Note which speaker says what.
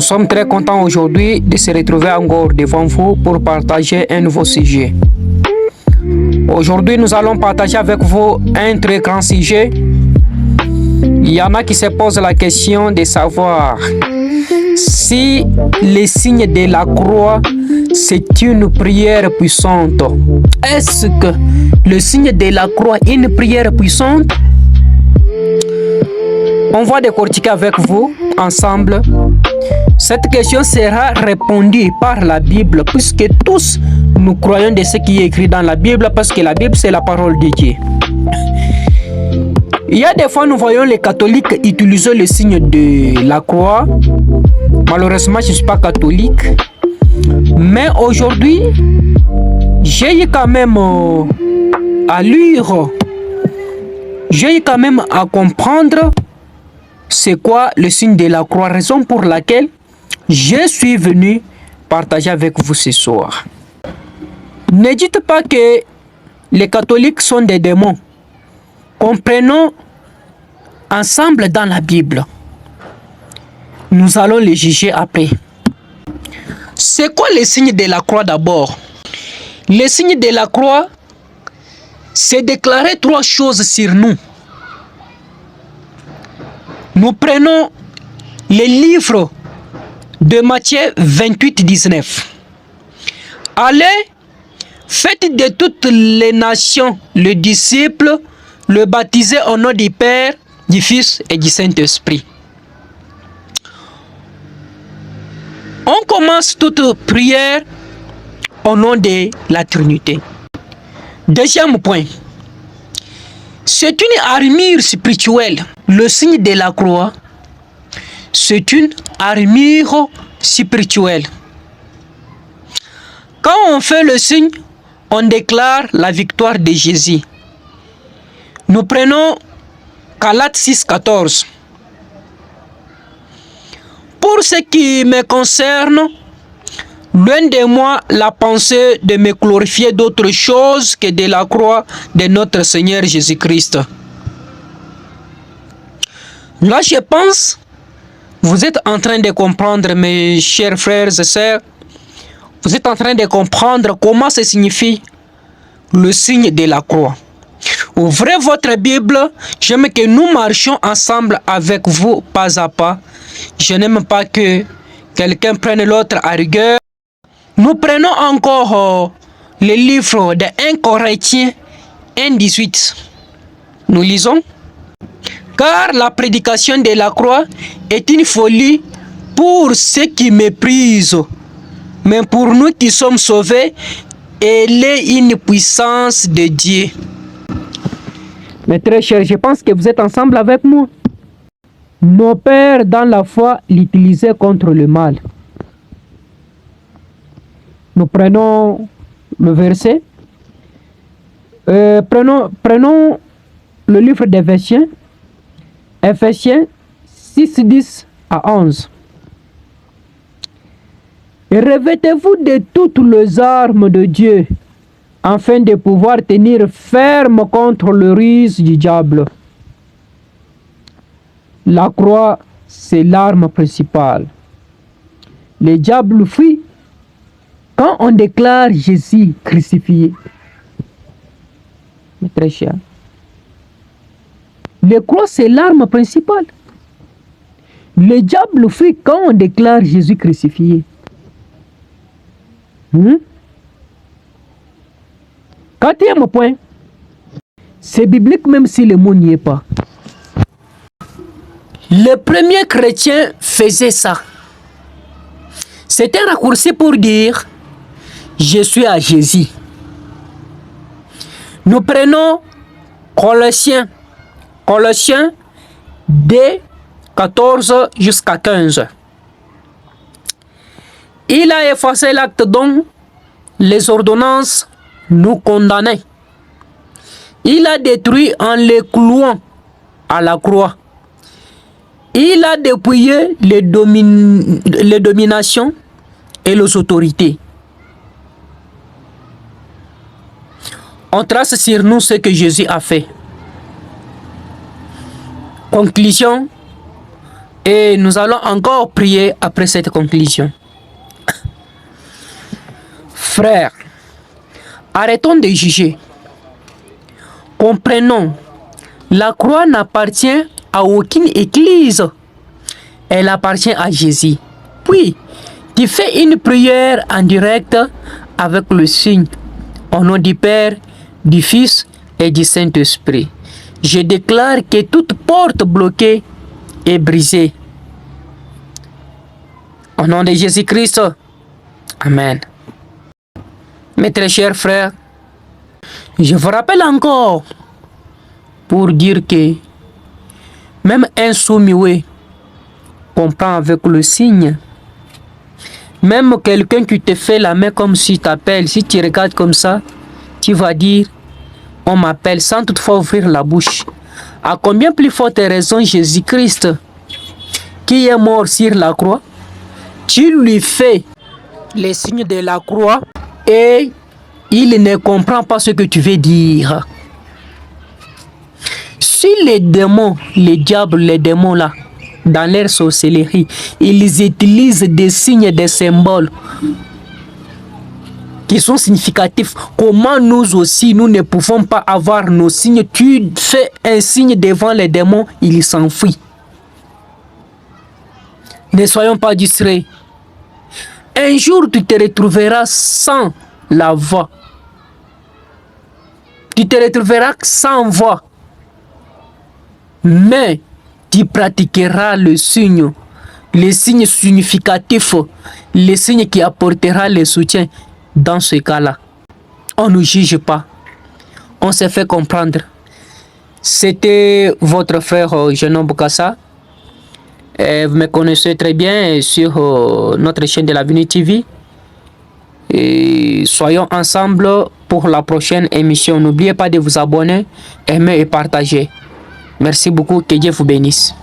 Speaker 1: sommes très contents aujourd'hui de se retrouver encore devant vous pour partager un nouveau sujet. Aujourd'hui, nous allons partager avec vous un très grand sujet. Il y en a qui se posent la question de savoir si les signes de la croix, c'est une prière puissante. Est-ce que le signe de la croix est une prière puissante? On va décortiquer avec vous ensemble. Cette question sera répondue par la Bible, puisque tous nous croyons de ce qui est écrit dans la Bible, parce que la Bible, c'est la parole de Dieu. Il y a des fois, nous voyons les catholiques utiliser le signe de la croix. Malheureusement, je ne suis pas catholique. Mais aujourd'hui, j'ai eu quand même à lire, j'ai eu quand même à comprendre c'est quoi le signe de la croix, raison pour laquelle je suis venu partager avec vous ce soir. Ne dites pas que les catholiques sont des démons. Comprenons ensemble dans la Bible. Nous allons les juger après. C'est quoi le signe de la croix d'abord? Le signe de la croix, c'est déclarer trois choses sur nous. Nous prenons les livres de Matthieu 28, 19. Allez, faites de toutes les nations le disciple, le baptisez au nom du Père, du Fils et du Saint-Esprit. On commence toute prière au nom de la Trinité. Deuxième point. C'est une armure spirituelle. Le signe de la croix, c'est une armure spirituelle. Quand on fait le signe, on déclare la victoire de Jésus. Nous prenons Galates 6, 14. Pour ce qui me concerne, loin de moi la pensée de me glorifier d'autre chose que de la croix de notre Seigneur Jésus-Christ. Là, je pense, vous êtes en train de comprendre, mes chers frères et sœurs, vous êtes en train de comprendre comment ça signifie le signe de la croix. Ouvrez votre Bible, j'aime que nous marchions ensemble avec vous pas à pas. Je n'aime pas que quelqu'un prenne l'autre à rigueur. Nous prenons encore le livre de 1 Corinthiens 1,18. Nous lisons. Car la prédication de la croix est une folie pour ceux qui méprisent. Mais pour nous qui sommes sauvés, elle est une puissance de Dieu. Mes très chers, je pense que vous êtes ensemble avec moi. Nos pères dans la foi l'utilisaient contre le mal. Nous prenons le verset. Prenons le livre d'Éphésiens. Ephésiens 6, 10 à 11. Et revêtez-vous de toutes les armes de Dieu, afin de pouvoir tenir ferme contre le ruse du diable. La croix, c'est l'arme principale. Le diable fuit quand on déclare Jésus crucifié. Mes très chers, la croix, c'est l'arme principale. Le diable fuit quand on déclare Jésus crucifié. Quatrième point, c'est biblique même si le mot n'y est pas. Les premiers chrétiens faisaient ça. C'est un raccourci pour dire je suis à Jésus. Nous prenons Colossiens 2, 14 jusqu'à 15. Il a effacé l'acte dont les ordonnances nous condamnaient. Il a détruit en les clouant à la croix. Il a dépouillé les dominations et les autorités. On trace sur nous ce que Jésus a fait. Conclusion, Et nous allons encore prier après cette conclusion. Frères, arrêtons de juger. Comprenons, la croix n'appartient à aucune église. Elle appartient à Jésus. Puis, tu fais une prière en direct avec le signe. Au nom du Père, du Fils et du Saint-Esprit. Je déclare que toute porte bloquée est brisée. Au nom de Jésus-Christ. Amen. Mes très chers frères, je vous rappelle encore pour dire que même un sourd-muet comprend avec le signe. Même quelqu'un qui te fait la main comme si t'appelle, si tu regardes comme ça, tu vas dire on m'appelle sans toutefois ouvrir la bouche. À combien plus forte raison Jésus-Christ qui est mort sur la croix, tu lui fais les signes de la croix et il ne comprend pas ce que tu veux dire. Si les démons, les diables, les démons là, dans leur sorcellerie, ils utilisent des signes, des symboles qui sont significatifs, comment nous aussi, nous ne pouvons pas avoir nos signes? Tu fais un signe devant les démons, ils s'enfuient. Ne soyons pas distraits. Un jour, tu te retrouveras sans la voix. Tu te retrouveras sans voix. Mais tu pratiqueras le signe, les signes significatifs, les signes qui apportera le soutien. Dans ce cas-là, on ne juge pas. On se fait comprendre. C'était votre frère Jean Boukassa. Vous me connaissez très bien sur notre chaîne de l'Avenir TV. Et soyons ensemble pour la prochaine émission. N'oubliez pas de vous abonner, aimer et partager. Merci beaucoup. Que Dieu vous bénisse.